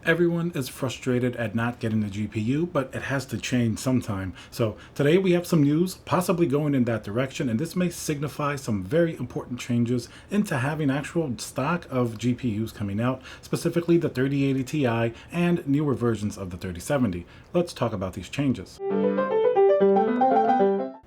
Everyone is frustrated at not getting the GPU, but it has to change sometime. So today we have some news possibly going in that direction, and this may signify some very important changes into having actual stock of GPUs coming out, specifically the 3080 Ti and newer versions of the 3070. Let's talk about these changes.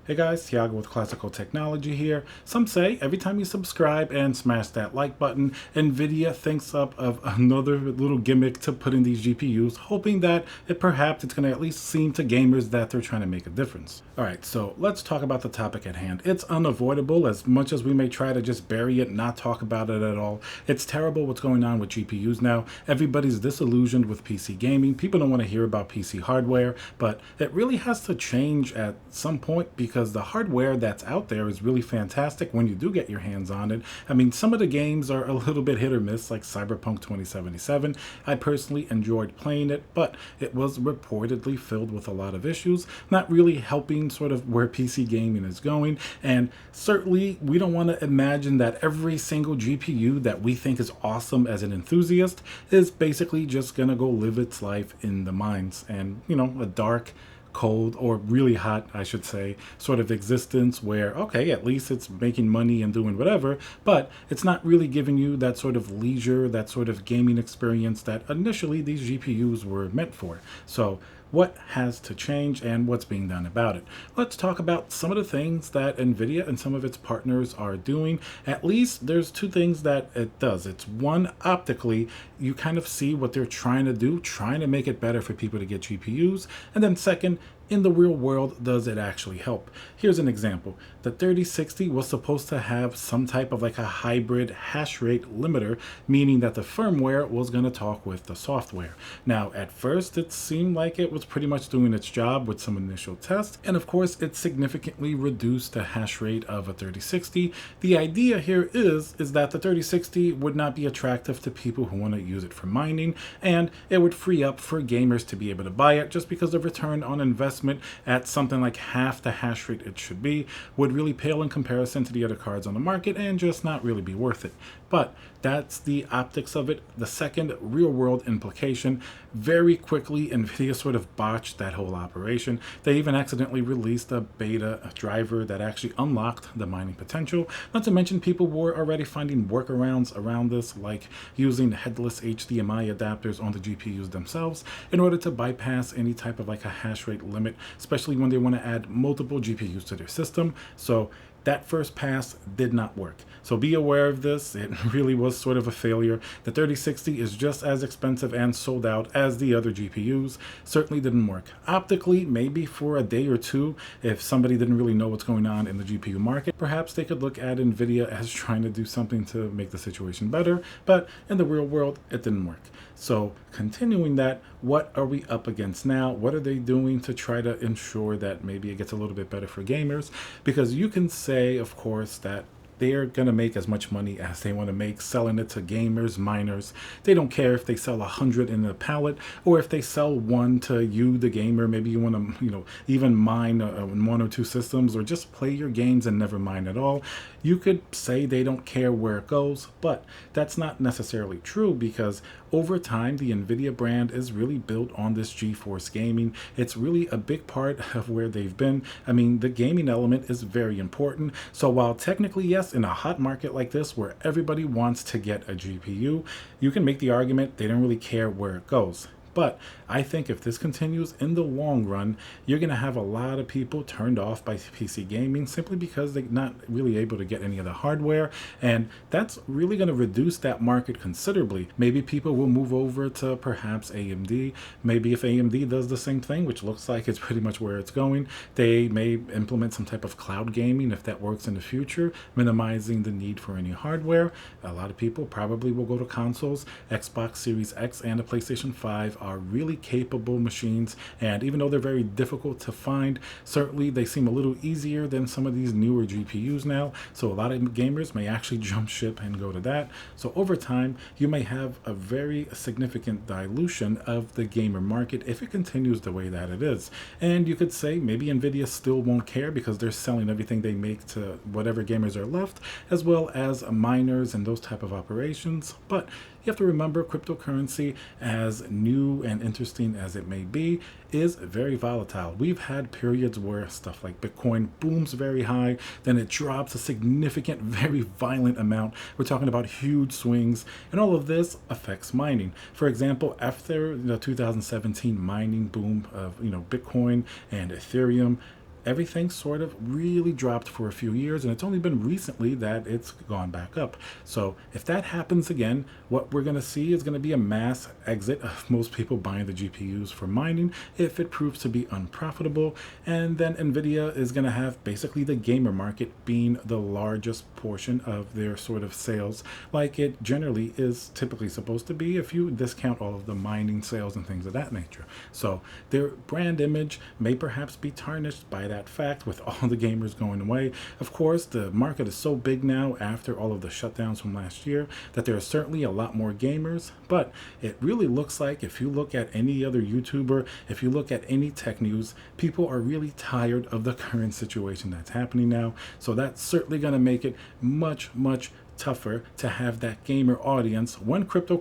Hey guys, Thiago with Classical Technology here. Some say every time you subscribe and smash that like button, Nvidia thinks up of another little gimmick to put in these GPUs, hoping that perhaps it's going to at least seem to gamers that they're trying to make a difference. Alright, so let's talk about the topic at hand. It's unavoidable. As much as we may try to just bury it, not talk about it at all, it's terrible what's going on with GPUs now. Everybody's disillusioned with PC gaming. People don't want to hear about PC hardware, but it really has to change at some point because the hardware that's out there is really fantastic when you do get your hands on it. I mean, some of the games are a little bit hit or miss, like Cyberpunk 2077. I personally enjoyed playing it, but it was reportedly filled with a lot of issues, not really helping sort of where PC gaming is going. And certainly we don't want to imagine that every single GPU that we think is awesome as an enthusiast is basically just gonna go live its life in the mines and, you know, a dark, cold, or really hot, I should say, sort of existence where, okay, at least it's making money and doing whatever, but it's not really giving you that sort of leisure, that sort of gaming experience that initially these GPUs were meant for. So what has to change and what's being done about it? Let's talk about some of the things that Nvidia and some of its partners are doing. At least there's two things that it does. It's one, optically, you kind of see what they're trying to do, trying to make it better for people to get GPUs. And then second, in the real world, does it actually help? Here's an example. The 3060 was supposed to have some type of like a hybrid hash rate limiter, meaning that the firmware was going to talk with the software. Now, at first, it seemed like it was pretty much doing its job with some initial tests. And of course, it significantly reduced the hash rate of a 3060. The idea here is that the 3060 would not be attractive to people who want to use it for mining, and it would free up for gamers to be able to buy it just because the return on investment at something like half the hash rate it should be would really pale in comparison to the other cards on the market and just not really be worth it. But that's the optics of it. The second real world implication, very quickly Nvidia sort of botched that whole operation. They even accidentally released a beta driver that actually unlocked the mining potential. Not to mention people were already finding workarounds around this, like using headless HDMI adapters on the GPUs themselves in order to bypass any type of like a hash rate limit, especially when they want to add multiple GPUs to their system. So that first pass did not work. So be aware of this. It really was sort of a failure. The 3060 is just as expensive and sold out as the other GPUs. Certainly didn't work. Optically, maybe for a day or two, if somebody didn't really know what's going on in the GPU market, perhaps they could look at Nvidia as trying to do something to make the situation better. But in the real world, it didn't work. So continuing that, what are we up against now? What are they doing to try to ensure that maybe it gets a little bit better for gamers? Because you can say, of course, that they're going to make as much money as they want to make selling it to gamers, miners. They don't care if they sell 100 in a pallet or if they sell one to you, the gamer. Maybe you want to, even mine one or two systems or just play your games and never mine at all. You could say they don't care where it goes, but that's not necessarily true because over time, the Nvidia brand is really built on this GeForce gaming. It's really a big part of where they've been. I mean, the gaming element is very important. So while technically, yes, in a hot market like this where everybody wants to get a GPU, you can make the argument they don't really care where it goes. But I think if this continues in the long run, you're going to have a lot of people turned off by PC gaming simply because they're not really able to get any of the hardware. And that's really going to reduce that market considerably. Maybe people will move over to perhaps AMD. Maybe if AMD does the same thing, which looks like it's pretty much where it's going, they may implement some type of cloud gaming if that works in the future, minimizing the need for any hardware. A lot of people probably will go to consoles. Xbox Series X and the PlayStation 5 are really capable machines, and even though they're very difficult to find, certainly they seem a little easier than some of these newer GPUs now. So a lot of gamers may actually jump ship and go to that. So over time, you may have a very significant dilution of the gamer market if it continues the way that it is. And you could say maybe Nvidia still won't care because they're selling everything they make to whatever gamers are left, as well as miners and those type of operations. But you have to remember cryptocurrency, as new and interesting as it may be, is very volatile. We've had periods where stuff like Bitcoin booms very high, then it drops a significant, very violent amount. We're talking about huge swings, and all of this affects mining. For example, after the 2017 mining boom of Bitcoin and Ethereum, everything sort of really dropped for a few years, and it's only been recently that it's gone back up. So if that happens again, what we're going to see is going to be a mass exit of most people buying the GPUs for mining if it proves to be unprofitable, and then Nvidia is going to have basically the gamer market being the largest portion of their sort of sales, like it generally is typically supposed to be if you discount all of the mining sales and things of that nature. So their brand image may perhaps be tarnished by that fact, with all the gamers going away. Of course, the market is so big now after all of the shutdowns from last year that there are certainly a lot more gamers, but it really looks like, if you look at any other YouTuber, if you look at any tech news, people are really tired of the current situation that's happening now. So that's certainly going to make it much, much tougher to have that gamer audience when perhaps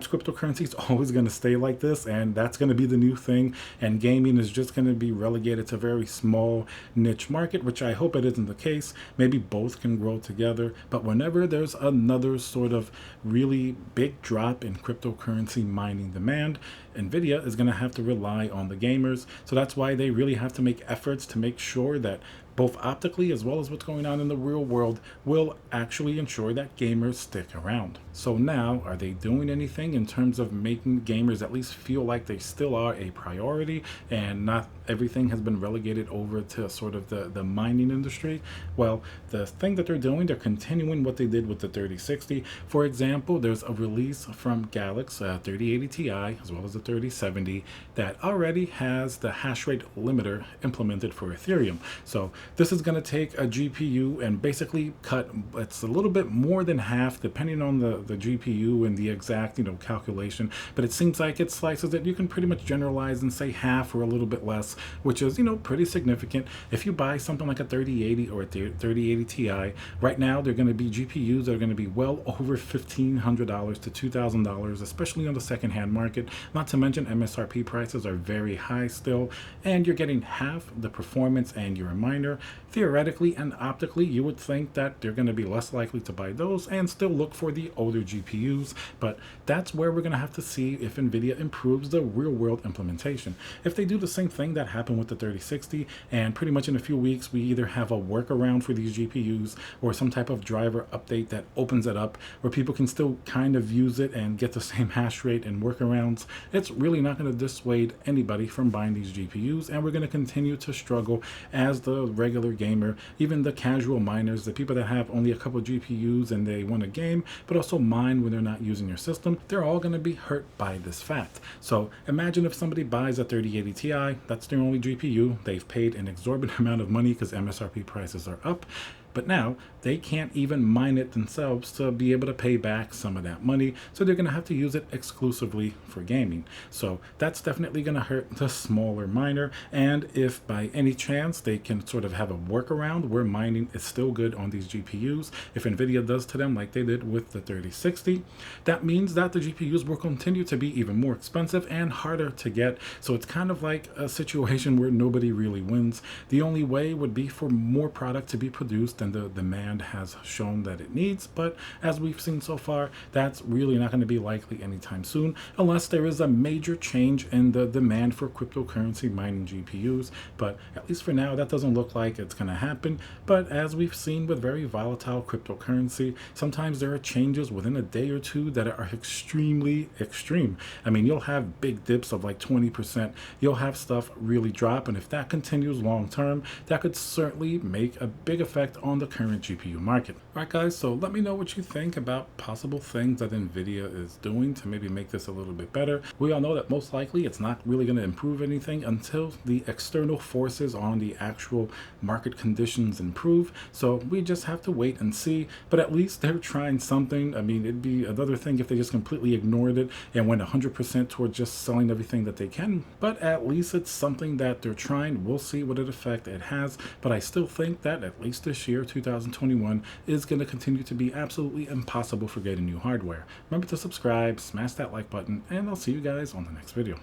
cryptocurrency is always going to stay like this, and that's going to be the new thing, and gaming is just going to be relegated to a very small niche market, which I hope it isn't the case. Maybe both can grow together, but whenever there's another sort of really big drop in cryptocurrency mining demand, Nvidia is going to have to rely on the gamers. So that's why they really have to make efforts to make sure that both optically as well as what's going on in the real world will actually ensure that gamers stick around. So now, are they doing anything in terms of making gamers at least feel like they still are a priority and not everything has been relegated over to sort of the mining industry? Well, the thing that they're continuing what they did with the 3060. For example, there's a release from Galax 3080 Ti as well as the 3070 that already has the hash rate limiter implemented for Ethereum. So this is going to take a GPU and basically cut, it's a little bit more than half depending on the GPU and the exact calculation, but it seems like it slices it. You can pretty much generalize and say half or a little bit less, which is pretty significant. If you buy something like a 3080 or a 3080 Ti, right now they're going to be GPUs that are going to be well over $1,500 to $2,000, especially on the secondhand market. Not to mention MSRP prices are very high still, and you're getting half the performance and you're a miner. Theoretically and optically, you would think that they're going to be less likely to buy those and still look for the older GPUs, but that's where we're going to have to see if Nvidia improves the real world implementation. If they do the same thing that happened with the 3060, and pretty much in a few weeks we either have a workaround for these GPUs or some type of driver update that opens it up where people can still kind of use it and get the same hash rate and workarounds, it's really not going to dissuade anybody from buying these GPUs, and we're going to continue to struggle as the regular gamer, even the casual miners, the people that have only a couple GPUs and they want a game but also mine when they're not using your system. They're all going to be hurt by this fact. So imagine if somebody buys a 3080 Ti, that's their only GPU, they've paid an exorbitant amount of money because MSRP prices are up, but now they can't even mine it themselves to be able to pay back some of that money, so they're going to have to use it exclusively for gaming. So that's definitely going to hurt the smaller miner, and if by any chance they can sort of have a workaround where mining is still good on these GPUs, if Nvidia does to them like they did with the 3060, that means that the GPUs will continue to be even more expensive and harder to get. So it's kind of like a situation where nobody really wins. The only way would be for more product to be produced than the demand has shown that it needs, but as we've seen so far, that's really not going to be likely anytime soon unless there is a major change in the demand for cryptocurrency mining GPUs. But at least for now, that doesn't look like it's going to happen. But as we've seen with very volatile cryptocurrency, sometimes there are changes within a day or two that are extremely extreme. I mean, you'll have big dips of like 20%, you'll have stuff really drop, and if that continues long term, that could certainly make a big effect on the current GPU market. Alright guys, so let me know what you think about possible things that Nvidia is doing to maybe make this a little bit better. We all know that most likely it's not really going to improve anything until the external forces on the actual market conditions improve, so we just have to wait and see, but at least they're trying something. I mean, it'd be another thing if they just completely ignored it and went 100% towards just selling everything that they can, but at least it's something that they're trying. We'll see what effect it has, but I still think that at least this year year 2021 is going to continue to be absolutely impossible for getting new hardware. Remember to subscribe, smash that like button, and I'll see you guys on the next video.